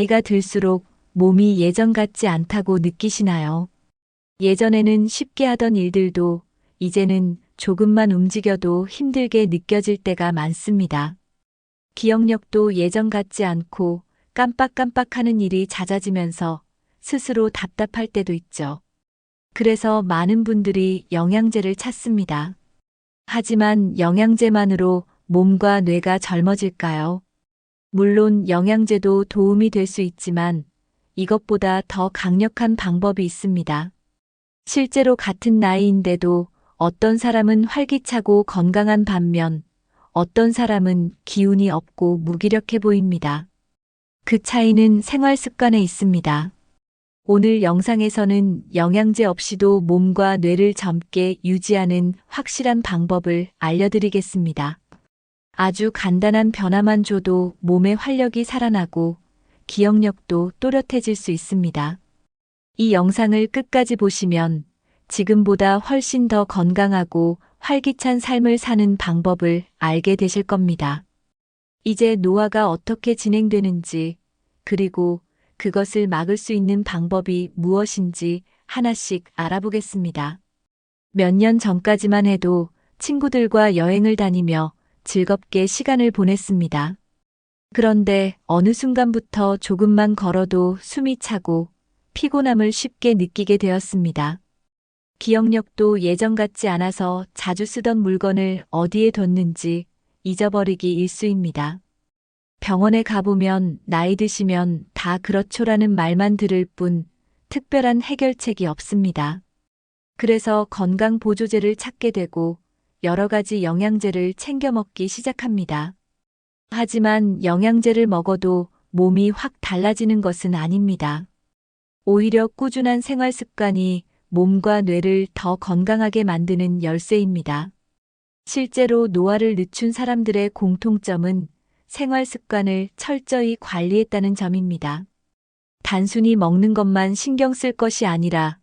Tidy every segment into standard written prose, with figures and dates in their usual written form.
나이가 들수록 몸이 예전 같지 않다고 느끼시나요? 예전에는 쉽게 하던 일들도 이제는 조금만 움직여도 힘들게 느껴질 때가 많습니다. 기억력도 예전 같지 않고 깜빡깜빡하는 일이 잦아지면서 스스로 답답할 때도 있죠. 그래서 많은 분들이 영양제를 찾습니다. 하지만 영양제만으로 몸과 뇌가 젊어질까요? 물론 영양제도 도움이 될 수 있지만 이것보다 더 강력한 방법이 있습니다. 실제로 같은 나이인데도 어떤 사람은 활기차고 건강한 반면 어떤 사람은 기운이 없고 무기력해 보입니다. 그 차이는 생활 습관에 있습니다. 오늘 영상에서는 영양제 없이도 몸과 뇌를 젊게 유지하는 확실한 방법을 알려드리겠습니다. 아주 간단한 변화만 줘도 몸의 활력이 살아나고 기억력도 또렷해질 수 있습니다. 이 영상을 끝까지 보시면 지금보다 훨씬 더 건강하고 활기찬 삶을 사는 방법을 알게 되실 겁니다. 이제 노화가 어떻게 진행되는지, 그리고 그것을 막을 수 있는 방법이 무엇인지 하나씩 알아보겠습니다. 몇 년 전까지만 해도 친구들과 여행을 다니며 즐겁게 시간을 보냈습니다. 그런데 어느 순간부터 조금만 걸어도 숨이 차고 피곤함을 쉽게 느끼게 되었습니다. 기억력도 예전 같지 않아서 자주 쓰던 물건을 어디에 뒀는지 잊어버리기 일쑤입니다. 병원에 가보면 나이 드시면 다 그렇죠라는 말만 들을 뿐 특별한 해결책이 없습니다. 그래서 건강보조제를 찾게 되고 여러 가지 영양제를 챙겨 먹기 시작합니다. 하지만 영양제를 먹어도 몸이 확 달라지는 것은 아닙니다. 오히려 꾸준한 생활 습관이 몸과 뇌를 더 건강하게 만드는 열쇠입니다. 실제로 노화를 늦춘 사람들의 공통점은 생활 습관을 철저히 관리했다는 점입니다. 단순히 먹는 것만 신경 쓸 것이 아니라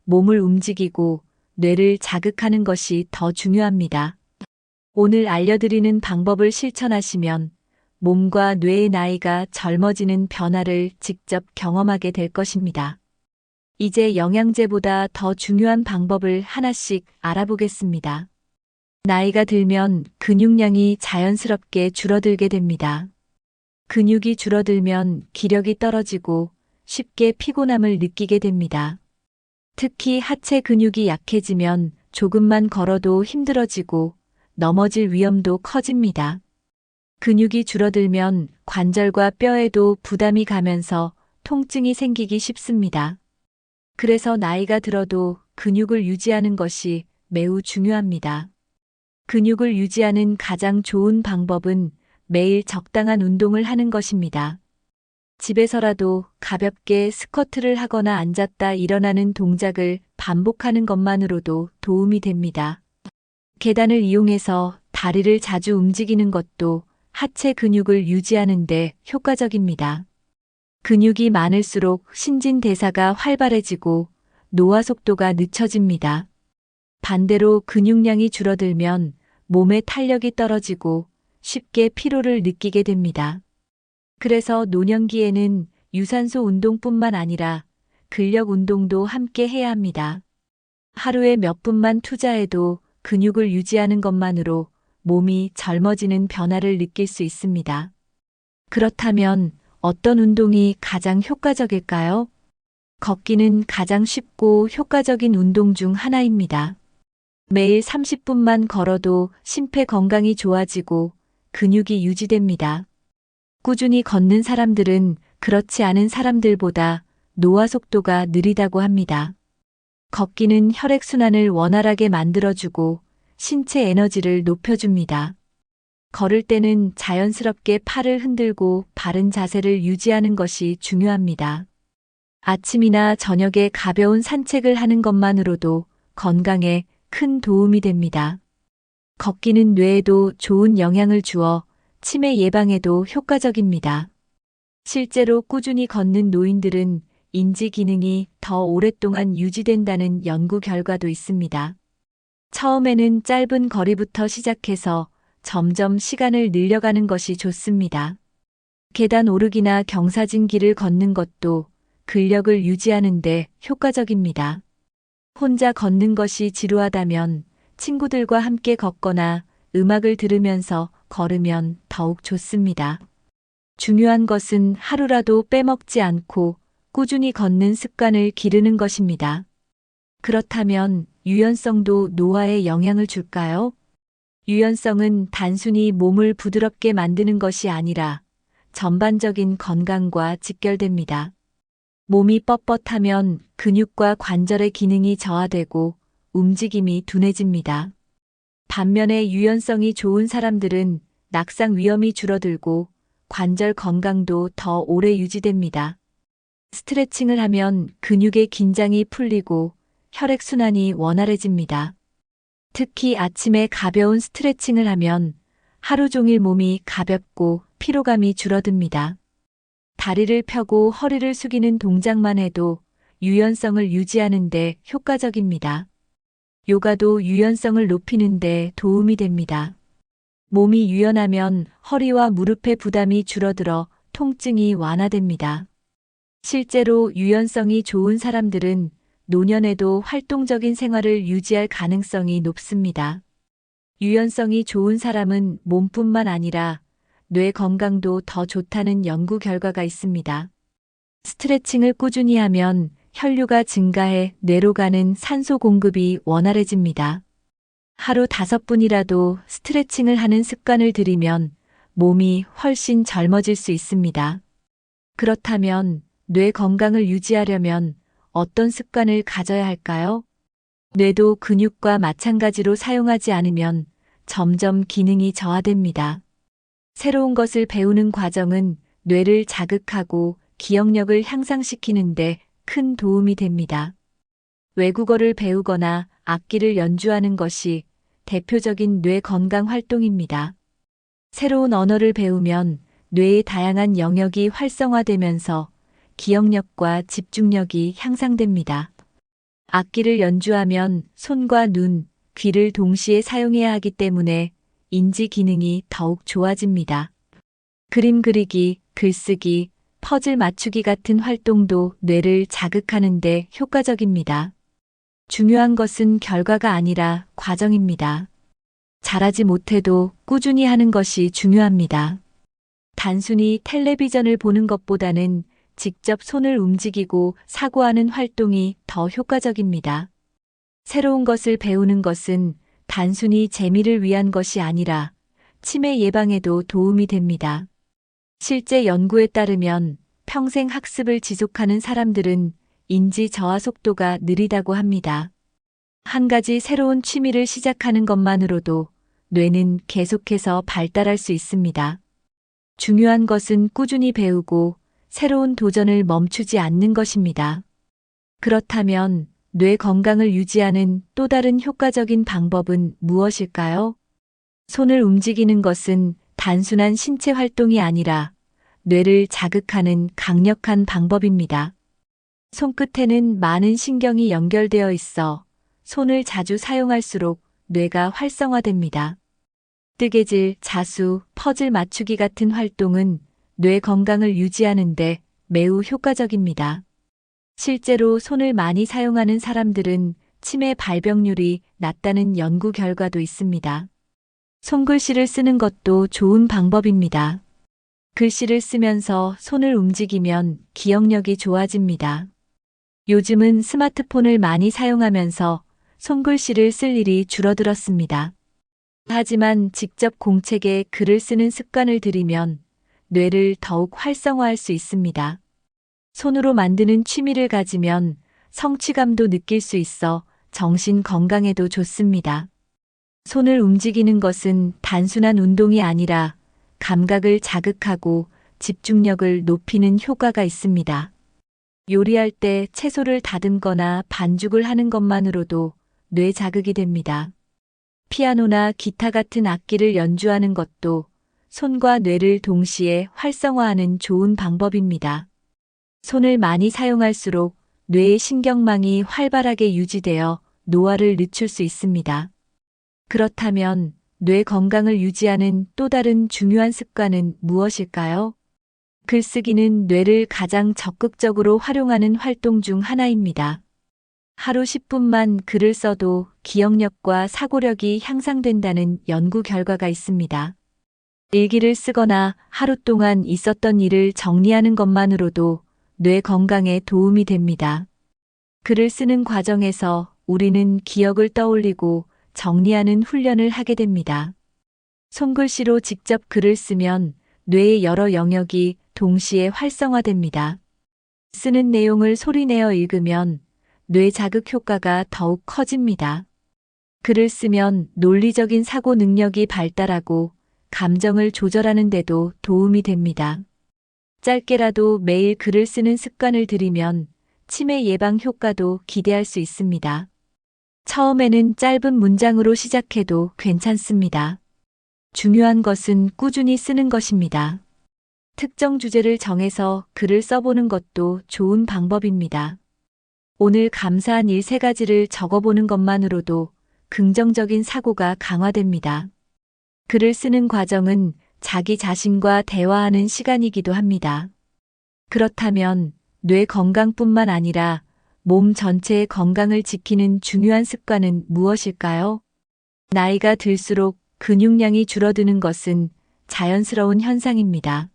몸을 움직이고 뇌를 자극하는 것이 더 중요합니다. 오늘 알려드리는 방법을 실천하시면 몸과 뇌의 나이가 젊어지는 변화를 직접 경험하게 될 것입니다. 이제 영양제보다 더 중요한 방법을 하나씩 알아보겠습니다. 나이가 들면 근육량이 자연스럽게 줄어들게 됩니다. 근육이 줄어들면 기력이 떨어지고 쉽게 피곤함을 느끼게 됩니다. 특히 하체 근육이 약해지면 조금만 걸어도 힘들어지고 넘어질 위험도 커집니다. 근육이 줄어들면 관절과 뼈에도 부담이 가면서 통증이 생기기 쉽습니다. 그래서 나이가 들어도 근육을 유지하는 것이 매우 중요합니다. 근육을 유지하는 가장 좋은 방법은 매일 적당한 운동을 하는 것입니다. 집에서라도 가볍게 스쿼트를 하거나 앉았다 일어나는 동작을 반복하는 것만으로도 도움이 됩니다. 계단을 이용해서 다리를 자주 움직이는 것도 하체 근육을 유지하는 데 효과적입니다. 근육이 많을수록 신진대사가 활발해지고 노화 속도가 늦춰집니다. 반대로 근육량이 줄어들면 몸의 탄력이 떨어지고 쉽게 피로를 느끼게 됩니다. 그래서 노년기에는 유산소 운동뿐만 아니라 근력 운동도 함께 해야 합니다. 하루에 몇 분만 투자해도 근육을 유지하는 것만으로 몸이 젊어지는 변화를 느낄 수 있습니다. 그렇다면 어떤 운동이 가장 효과적일까요? 걷기는 가장 쉽고 효과적인 운동 중 하나입니다. 매일 30분만 걸어도 심폐 건강이 좋아지고 근육이 유지됩니다. 꾸준히 걷는 사람들은 그렇지 않은 사람들보다 노화 속도가 느리다고 합니다. 걷기는 혈액순환을 원활하게 만들어주고 신체 에너지를 높여줍니다. 걸을 때는 자연스럽게 팔을 흔들고 바른 자세를 유지하는 것이 중요합니다. 아침이나 저녁에 가벼운 산책을 하는 것만으로도 건강에 큰 도움이 됩니다. 걷기는 뇌에도 좋은 영향을 주어 치매 예방에도 효과적입니다. 실제로 꾸준히 걷는 노인들은 인지 기능이 더 오랫동안 유지된다는 연구 결과도 있습니다. 처음에는 짧은 거리부터 시작해서 점점 시간을 늘려가는 것이 좋습니다. 계단 오르기나 경사진 길을 걷는 것도 근력을 유지하는 데 효과적입니다. 혼자 걷는 것이 지루하다면 친구들과 함께 걷거나 음악을 들으면서 걸으면 더욱 좋습니다. 중요한 것은 하루라도 빼먹지 않고 꾸준히 걷는 습관을 기르는 것입니다. 그렇다면 유연성도 노화에 영향을 줄까요? 유연성은 단순히 몸을 부드럽게 만드는 것이 아니라 전반적인 건강과 직결됩니다. 몸이 뻣뻣하면 근육과 관절의 기능이 저하되고 움직임이 둔해집니다. 반면에 유연성이 좋은 사람들은 낙상 위험이 줄어들고 관절 건강도 더 오래 유지됩니다. 스트레칭을 하면 근육의 긴장이 풀리고 혈액순환이 원활해집니다. 특히 아침에 가벼운 스트레칭을 하면 하루 종일 몸이 가볍고 피로감이 줄어듭니다. 다리를 펴고 허리를 숙이는 동작만 해도 유연성을 유지하는 데 효과적입니다. 요가도 유연성을 높이는 데 도움이 됩니다. 몸이 유연하면 허리와 무릎의 부담이 줄어들어 통증이 완화됩니다. 실제로 유연성이 좋은 사람들은 노년에도 활동적인 생활을 유지할 가능성이 높습니다. 유연성이 좋은 사람은 몸뿐만 아니라 뇌 건강도 더 좋다는 연구 결과가 있습니다. 스트레칭을 꾸준히 하면 혈류가 증가해 뇌로 가는 산소 공급이 원활해집니다. 하루 5분이라도 스트레칭을 하는 습관을 들이면 몸이 훨씬 젊어질 수 있습니다. 그렇다면 뇌 건강을 유지하려면 어떤 습관을 가져야 할까요? 뇌도 근육과 마찬가지로 사용하지 않으면 점점 기능이 저하됩니다. 새로운 것을 배우는 과정은 뇌를 자극하고 기억력을 향상시키는 데 큰 도움이 됩니다. 외국어를 배우거나 악기를 연주하는 것이 대표적인 뇌 건강 활동입니다. 새로운 언어를 배우면 뇌의 다양한 영역이 활성화되면서 기억력과 집중력이 향상됩니다. 악기를 연주하면 손과 눈, 귀를 동시에 사용해야 하기 때문에 인지 기능이 더욱 좋아집니다. 그림 그리기, 글쓰기, 퍼즐 맞추기 같은 활동도 뇌를 자극하는 데 효과적입니다. 중요한 것은 결과가 아니라 과정입니다. 잘하지 못해도 꾸준히 하는 것이 중요합니다. 단순히 텔레비전을 보는 것보다는 직접 손을 움직이고 사고하는 활동이 더 효과적입니다. 새로운 것을 배우는 것은 단순히 재미를 위한 것이 아니라 치매 예방에도 도움이 됩니다. 실제 연구에 따르면 평생 학습을 지속하는 사람들은 인지 저하 속도가 느리다고 합니다. 한 가지 새로운 취미를 시작하는 것만으로도 뇌는 계속해서 발달할 수 있습니다. 중요한 것은 꾸준히 배우고 새로운 도전을 멈추지 않는 것입니다. 그렇다면 뇌 건강을 유지하는 또 다른 효과적인 방법은 무엇일까요? 손을 움직이는 것은 단순한 신체 활동이 아니라 뇌를 자극하는 강력한 방법입니다. 손끝에는 많은 신경이 연결되어 있어 손을 자주 사용할수록 뇌가 활성화됩니다. 뜨개질, 자수, 퍼즐 맞추기 같은 활동은 뇌 건강을 유지하는 데 매우 효과적입니다. 실제로 손을 많이 사용하는 사람들은 치매 발병률이 낮다는 연구 결과도 있습니다. 손글씨를 쓰는 것도 좋은 방법입니다. 글씨를 쓰면서 손을 움직이면 기억력이 좋아집니다. 요즘은 스마트폰을 많이 사용하면서 손글씨를 쓸 일이 줄어들었습니다. 하지만 직접 공책에 글을 쓰는 습관을 들이면 뇌를 더욱 활성화할 수 있습니다. 손으로 만드는 취미를 가지면 성취감도 느낄 수 있어 정신 건강에도 좋습니다. 손을 움직이는 것은 단순한 운동이 아니라 감각을 자극하고 집중력을 높이는 효과가 있습니다. 요리할 때 채소를 다듬거나 반죽을 하는 것만으로도 뇌 자극이 됩니다. 피아노나 기타 같은 악기를 연주하는 것도 손과 뇌를 동시에 활성화하는 좋은 방법입니다. 손을 많이 사용할수록 뇌의 신경망이 활발하게 유지되어 노화를 늦출 수 있습니다. 그렇다면 뇌 건강을 유지하는 또 다른 중요한 습관은 무엇일까요? 글쓰기는 뇌를 가장 적극적으로 활용하는 활동 중 하나입니다. 하루 10분만 글을 써도 기억력과 사고력이 향상된다는 연구 결과가 있습니다. 일기를 쓰거나 하루 동안 있었던 일을 정리하는 것만으로도 뇌 건강에 도움이 됩니다. 글을 쓰는 과정에서 우리는 기억을 떠올리고 정리하는 훈련을 하게 됩니다. 손글씨로 직접 글을 쓰면 뇌의 여러 영역이 동시에 활성화됩니다. 쓰는 내용을 소리내어 읽으면 뇌 자극 효과가 더욱 커집니다. 글을 쓰면 논리적인 사고 능력이 발달하고 감정을 조절하는 데도 도움이 됩니다. 짧게라도 매일 글을 쓰는 습관을 들이면 치매 예방 효과도 기대할 수 있습니다. 처음에는 짧은 문장으로 시작해도 괜찮습니다. 중요한 것은 꾸준히 쓰는 것입니다. 특정 주제를 정해서 글을 써보는 것도 좋은 방법입니다. 오늘 감사한 일 3가지를 적어보는 것만으로도 긍정적인 사고가 강화됩니다. 글을 쓰는 과정은 자기 자신과 대화하는 시간이기도 합니다. 그렇다면 뇌 건강뿐만 아니라 몸 전체의 건강을 지키는 중요한 습관은 무엇일까요? 나이가 들수록 근육량이 줄어드는 것은 자연스러운 현상입니다.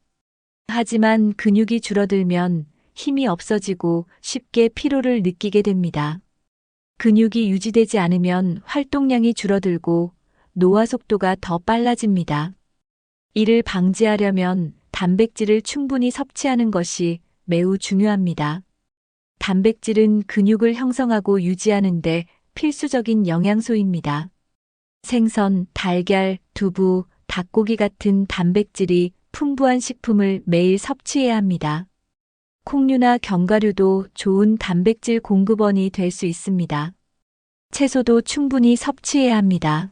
하지만 근육이 줄어들면 힘이 없어지고 쉽게 피로를 느끼게 됩니다. 근육이 유지되지 않으면 활동량이 줄어들고 노화 속도가 더 빨라집니다. 이를 방지하려면 단백질을 충분히 섭취하는 것이 매우 중요합니다. 단백질은 근육을 형성하고 유지하는 데 필수적인 영양소입니다. 생선, 달걀, 두부, 닭고기 같은 단백질이 풍부한 식품을 매일 섭취해야 합니다. 콩류나 견과류도 좋은 단백질 공급원이 될 수 있습니다. 채소도 충분히 섭취해야 합니다.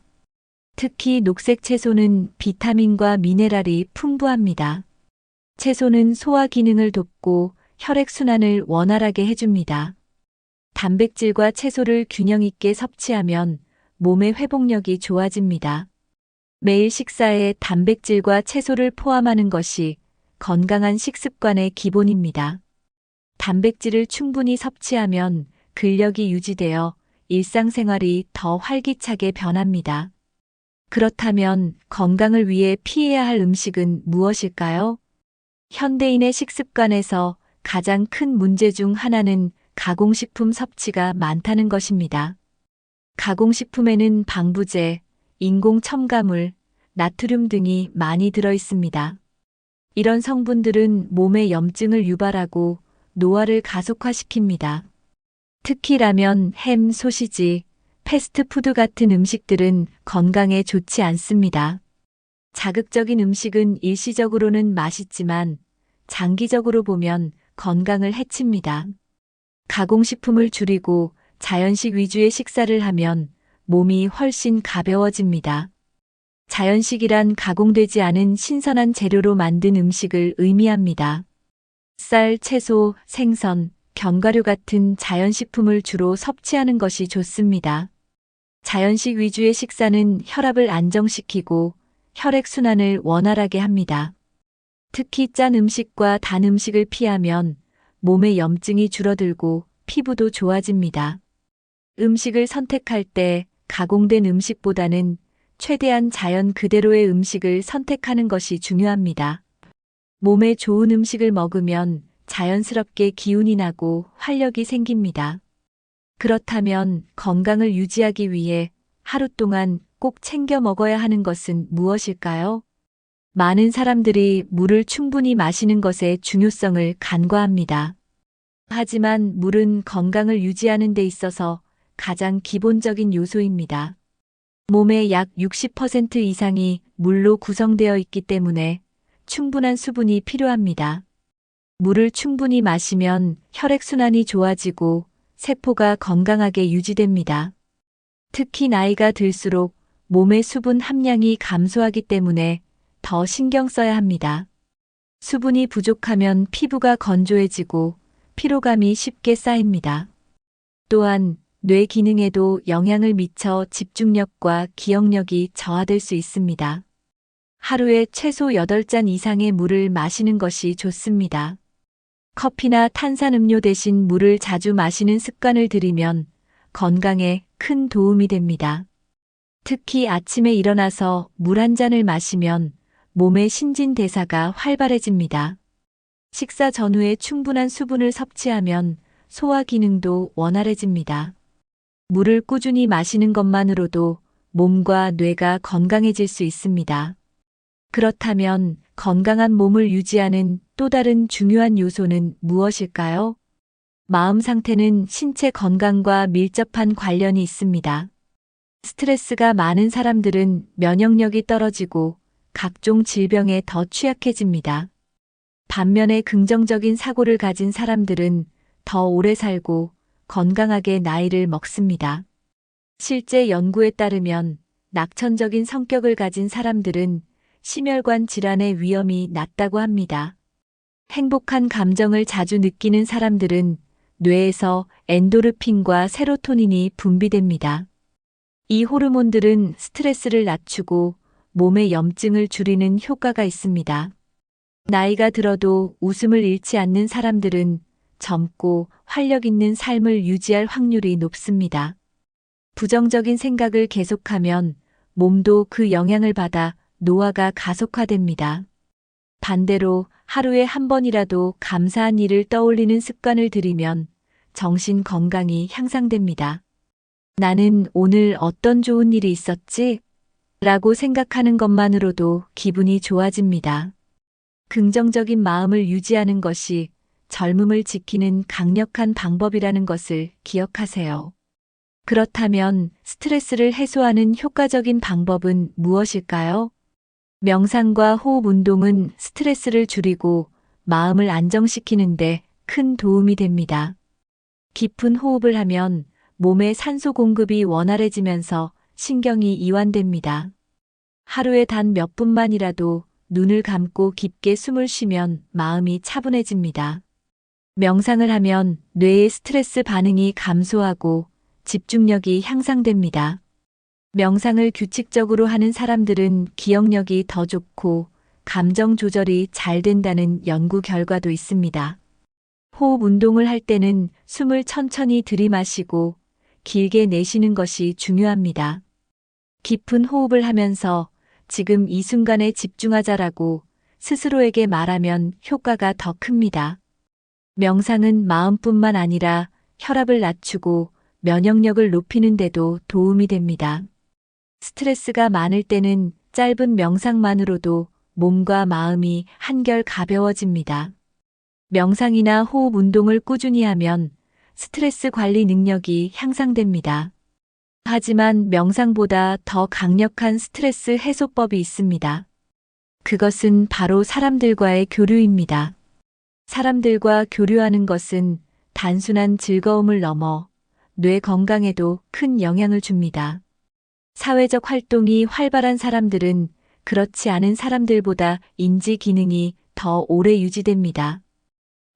특히 녹색 채소는 비타민과 미네랄이 풍부합니다. 채소는 소화 기능을 돕고 혈액순환을 원활하게 해줍니다. 단백질과 채소를 균형 있게 섭취하면 몸의 회복력이 좋아집니다. 매일 식사에 단백질과 채소를 포함하는 것이 건강한 식습관의 기본입니다. 단백질을 충분히 섭취하면 근력이 유지되어 일상생활이 더 활기차게 변합니다. 그렇다면 건강을 위해 피해야 할 음식은 무엇일까요? 현대인의 식습관에서 가장 큰 문제 중 하나는 가공식품 섭취가 많다는 것입니다. 가공식품에는 방부제, 인공 첨가물, 나트륨 등이 많이 들어 있습니다. 이런 성분들은 몸에 염증을 유발하고 노화를 가속화시킵니다. 특히 라면, 햄, 소시지, 패스트푸드 같은 음식들은 건강에 좋지 않습니다. 자극적인 음식은 일시적으로는 맛있지만 장기적으로 보면 건강을 해칩니다. 가공식품을 줄이고 자연식 위주의 식사를 하면 몸이 훨씬 가벼워집니다. 자연식이란 가공되지 않은 신선한 재료로 만든 음식을 의미합니다. 쌀, 채소, 생선, 견과류 같은 자연식품을 주로 섭취하는 것이 좋습니다. 자연식 위주의 식사는 혈압을 안정시키고 혈액순환을 원활하게 합니다. 특히 짠 음식과 단 음식을 피하면 몸의 염증이 줄어들고 피부도 좋아집니다. 음식을 선택할 때 가공된 음식보다는 최대한 자연 그대로의 음식을 선택하는 것이 중요합니다. 몸에 좋은 음식을 먹으면 자연스럽게 기운이 나고 활력이 생깁니다. 그렇다면 건강을 유지하기 위해 하루 동안 꼭 챙겨 먹어야 하는 것은 무엇일까요? 많은 사람들이 물을 충분히 마시는 것의 중요성을 간과합니다. 하지만 물은 건강을 유지하는 데 있어서 가장 기본적인 요소입니다. 몸의 약 60% 이상이 물로 구성되어 있기 때문에 충분한 수분이 필요합니다. 물을 충분히 마시면 혈액순환이 좋아지고 세포가 건강하게 유지됩니다. 특히 나이가 들수록 몸의 수분 함량이 감소하기 때문에 더 신경 써야 합니다. 수분이 부족하면 피부가 건조해지고 피로감이 쉽게 쌓입니다. 또한 뇌 기능에도 영향을 미쳐 집중력과 기억력이 저하될 수 있습니다. 하루에 최소 8잔 이상의 물을 마시는 것이 좋습니다. 커피나 탄산음료 대신 물을 자주 마시는 습관을 들이면 건강에 큰 도움이 됩니다. 특히 아침에 일어나서 물 한 잔을 마시면 몸의 신진대사가 활발해집니다. 식사 전후에 충분한 수분을 섭취하면 소화 기능도 원활해집니다. 물을 꾸준히 마시는 것만으로도 몸과 뇌가 건강해질 수 있습니다. 그렇다면 건강한 몸을 유지하는 또 다른 중요한 요소는 무엇일까요? 마음 상태는 신체 건강과 밀접한 관련이 있습니다. 스트레스가 많은 사람들은 면역력이 떨어지고 각종 질병에 더 취약해집니다. 반면에 긍정적인 사고를 가진 사람들은 더 오래 살고 건강하게 나이를 먹습니다. 실제 연구에 따르면 낙천적인 성격을 가진 사람들은 심혈관 질환의 위험이 낮다고 합니다. 행복한 감정을 자주 느끼는 사람들은 뇌에서 엔도르핀과 세로토닌이 분비됩니다. 이 호르몬들은 스트레스를 낮추고 몸의 염증을 줄이는 효과가 있습니다. 나이가 들어도 웃음을 잃지 않는 사람들은 젊고 활력 있는 삶을 유지할 확률이 높습니다. 부정적인 생각을 계속하면 몸도 그 영향을 받아 노화가 가속화됩니다. 반대로 하루에 한 번이라도 감사한 일을 떠올리는 습관을 들이면 정신 건강이 향상됩니다. 나는 오늘 어떤 좋은 일이 있었지? 라고 생각하는 것만으로도 기분이 좋아집니다. 긍정적인 마음을 유지하는 것이 젊음을 지키는 강력한 방법이라는 것을 기억하세요. 그렇다면 스트레스를 해소하는 효과적인 방법은 무엇일까요? 명상과 호흡 운동은 스트레스를 줄이고 마음을 안정시키는데 큰 도움이 됩니다. 깊은 호흡을 하면 몸의 산소 공급이 원활해지면서 신경이 이완됩니다. 하루에 단 몇 분만이라도 눈을 감고 깊게 숨을 쉬면 마음이 차분해집니다. 명상을 하면 뇌의 스트레스 반응이 감소하고 집중력이 향상됩니다. 명상을 규칙적으로 하는 사람들은 기억력이 더 좋고 감정 조절이 잘 된다는 연구 결과도 있습니다. 호흡 운동을 할 때는 숨을 천천히 들이마시고 길게 내쉬는 것이 중요합니다. 깊은 호흡을 하면서 지금 이 순간에 집중하자라고 스스로에게 말하면 효과가 더 큽니다. 명상은 마음뿐만 아니라 혈압을 낮추고 면역력을 높이는 데도 도움이 됩니다. 스트레스가 많을 때는 짧은 명상만으로도 몸과 마음이 한결 가벼워집니다. 명상이나 호흡 운동을 꾸준히 하면 스트레스 관리 능력이 향상됩니다. 하지만 명상보다 더 강력한 스트레스 해소법이 있습니다. 그것은 바로 사람들과의 교류입니다. 사람들과 교류하는 것은 단순한 즐거움을 넘어 뇌 건강에도 큰 영향을 줍니다. 사회적 활동이 활발한 사람들은 그렇지 않은 사람들보다 인지 기능이 더 오래 유지됩니다.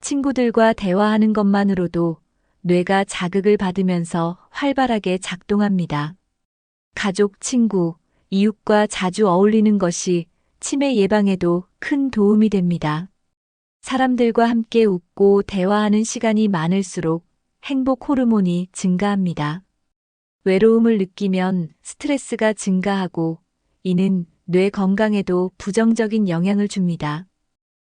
친구들과 대화하는 것만으로도 뇌가 자극을 받으면서 활발하게 작동합니다. 가족, 친구, 이웃과 자주 어울리는 것이 치매 예방에도 큰 도움이 됩니다. 사람들과 함께 웃고 대화하는 시간이 많을수록 행복 호르몬이 증가합니다. 외로움을 느끼면 스트레스가 증가하고 이는 뇌 건강에도 부정적인 영향을 줍니다.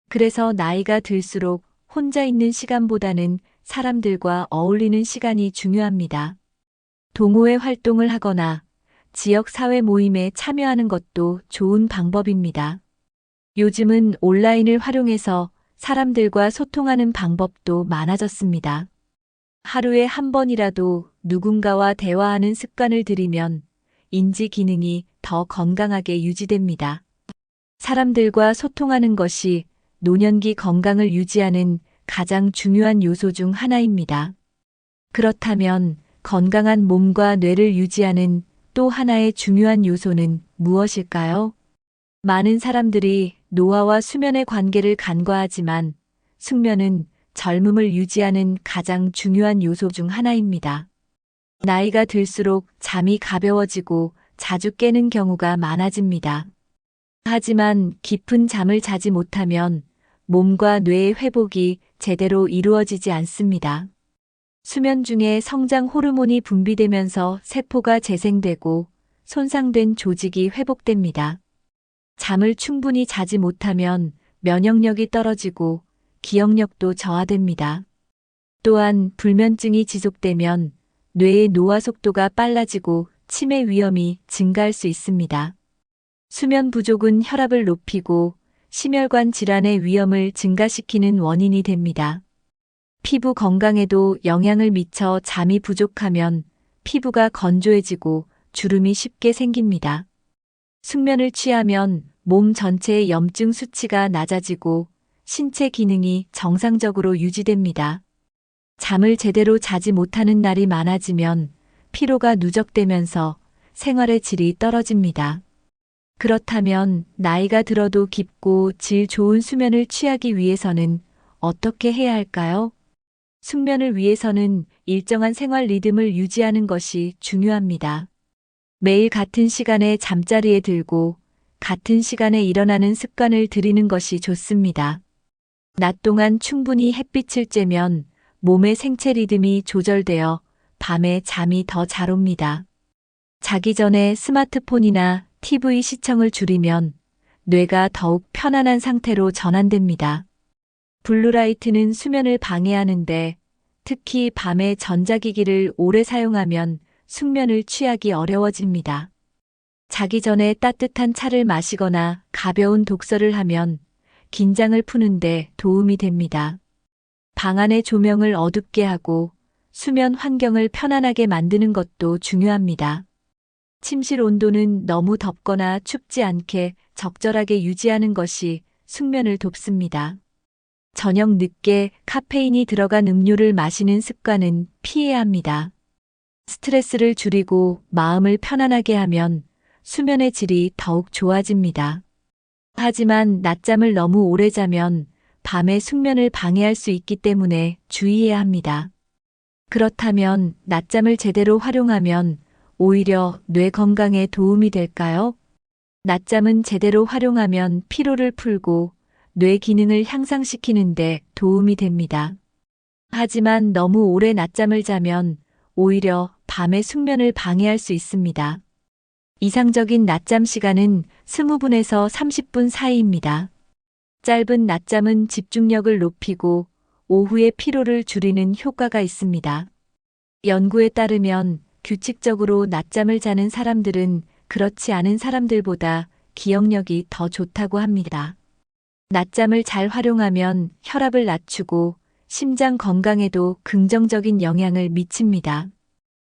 그래서 나이가 들수록 혼자 있는 시간보다는 사람들과 어울리는 시간이 중요합니다. 동호회 활동을 하거나 지역 사회 모임에 참여하는 것도 좋은 방법입니다. 요즘은 온라인을 활용해서 사람들과 소통하는 방법도 많아졌습니다. 하루에 한 번이라도 누군가와 대화하는 습관을 들이면 인지 기능이 더 건강하게 유지됩니다. 사람들과 소통하는 것이 노년기 건강을 유지하는 가장 중요한 요소 중 하나입니다. 그렇다면 건강한 몸과 뇌를 유지하는 또 하나의 중요한 요소는 무엇일까요? 많은 사람들이 노화와 수면의 관계를 간과하지만 숙면은 젊음을 유지하는 가장 중요한 요소 중 하나입니다. 나이가 들수록 잠이 가벼워지고 자주 깨는 경우가 많아집니다. 하지만 깊은 잠을 자지 못하면 몸과 뇌의 회복이 제대로 이루어지지 않습니다. 수면 중에 성장 호르몬이 분비되면서 세포가 재생되고 손상된 조직이 회복됩니다. 잠을 충분히 자지 못하면 면역력이 떨어지고 기억력도 저하됩니다. 또한 불면증이 지속되면 뇌의 노화 속도가 빨라지고 치매 위험이 증가할 수 있습니다. 수면 부족은 혈압을 높이고 심혈관 질환의 위험을 증가시키는 원인이 됩니다. 피부 건강에도 영향을 미쳐 잠이 부족하면 피부가 건조해지고 주름이 쉽게 생깁니다. 숙면을 취하면 몸 전체의 염증 수치가 낮아지고 신체 기능이 정상적으로 유지됩니다. 잠을 제대로 자지 못하는 날이 많아지면 피로가 누적되면서 생활의 질이 떨어집니다. 그렇다면 나이가 들어도 깊고 질 좋은 수면을 취하기 위해서는 어떻게 해야 할까요? 숙면을 위해서는 일정한 생활 리듬을 유지하는 것이 중요합니다. 매일 같은 시간에 잠자리에 들고 같은 시간에 일어나는 습관을 들이는 것이 좋습니다. 낮 동안 충분히 햇빛을 쬐면 몸의 생체 리듬이 조절되어 밤에 잠이 더 잘 옵니다. 자기 전에 스마트폰이나 TV 시청을 줄이면 뇌가 더욱 편안한 상태로 전환됩니다. 블루라이트는 수면을 방해하는데 특히 밤에 전자기기를 오래 사용하면 숙면을 취하기 어려워집니다. 자기 전에 따뜻한 차를 마시거나 가벼운 독서를 하면 긴장을 푸는데 도움이 됩니다. 방 안의 조명을 어둡게 하고 수면 환경을 편안하게 만드는 것도 중요합니다. 침실 온도는 너무 덥거나 춥지 않게 적절하게 유지하는 것이 숙면을 돕습니다. 저녁 늦게 카페인이 들어간 음료를 마시는 습관은 피해야 합니다. 스트레스를 줄이고 마음을 편안하게 하면 수면의 질이 더욱 좋아집니다. 하지만 낮잠을 너무 오래 자면 밤에 숙면을 방해할 수 있기 때문에 주의해야 합니다. 그렇다면 낮잠을 제대로 활용하면 오히려 뇌 건강에 도움이 될까요? 낮잠은 제대로 활용하면 피로를 풀고 뇌 기능을 향상시키는데 도움이 됩니다. 하지만 너무 오래 낮잠을 자면 오히려 밤의 숙면을 방해할 수 있습니다. 이상적인 낮잠 시간은 20분에서 30분 사이입니다. 짧은 낮잠은 집중력을 높이고 오후의 피로를 줄이는 효과가 있습니다. 연구에 따르면 규칙적으로 낮잠을 자는 사람들은 그렇지 않은 사람들보다 기억력이 더 좋다고 합니다. 낮잠을 잘 활용하면 혈압을 낮추고 심장 건강에도 긍정적인 영향을 미칩니다.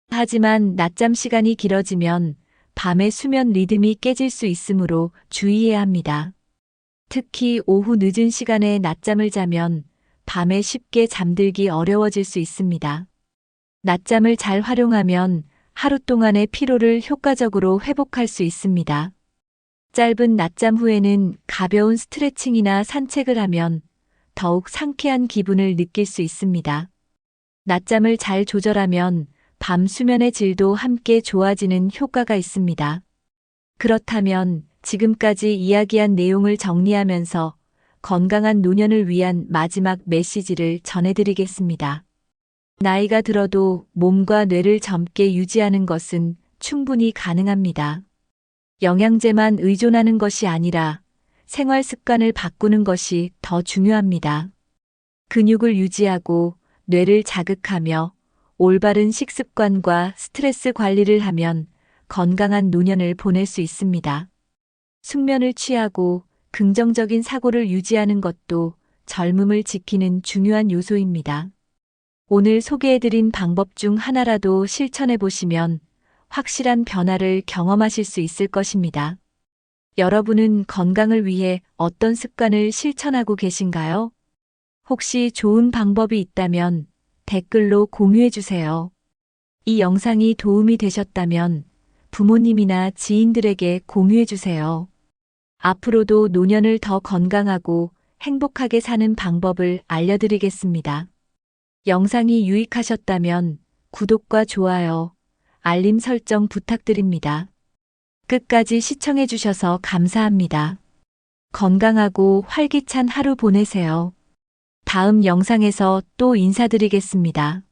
하지만 낮잠 시간이 길어지면 밤의 수면 리듬이 깨질 수 있으므로 주의해야 합니다. 특히 오후 늦은 시간에 낮잠을 자면 밤에 쉽게 잠들기 어려워질 수 있습니다. 낮잠을 잘 활용하면 하루 동안의 피로를 효과적으로 회복할 수 있습니다. 짧은 낮잠 후에는 가벼운 스트레칭이나 산책을 하면 더욱 상쾌한 기분을 느낄 수 있습니다. 낮잠을 잘 조절하면 밤 수면의 질도 함께 좋아지는 효과가 있습니다. 그렇다면 지금까지 이야기한 내용을 정리하면서 건강한 노년을 위한 마지막 메시지를 전해드리겠습니다. 나이가 들어도 몸과 뇌를 젊게 유지하는 것은 충분히 가능합니다. 영양제만 의존하는 것이 아니라 생활 습관을 바꾸는 것이 더 중요합니다. 근육을 유지하고 뇌를 자극하며 올바른 식습관과 스트레스 관리를 하면 건강한 노년을 보낼 수 있습니다. 숙면을 취하고 긍정적인 사고를 유지하는 것도 젊음을 지키는 중요한 요소입니다. 오늘 소개해드린 방법 중 하나라도 실천해 보시면 확실한 변화를 경험하실 수 있을 것입니다. 여러분은 건강을 위해 어떤 습관을 실천하고 계신가요? 혹시 좋은 방법이 있다면 댓글로 공유해 주세요. 이 영상이 도움이 되셨다면 부모님이나 지인들에게 공유해 주세요. 앞으로도 노년을 더 건강하고 행복하게 사는 방법을 알려드리겠습니다. 영상이 유익하셨다면 구독과 좋아요, 알림 설정 부탁드립니다. 끝까지 시청해 주셔서 감사합니다. 건강하고 활기찬 하루 보내세요. 다음 영상에서 또 인사드리겠습니다.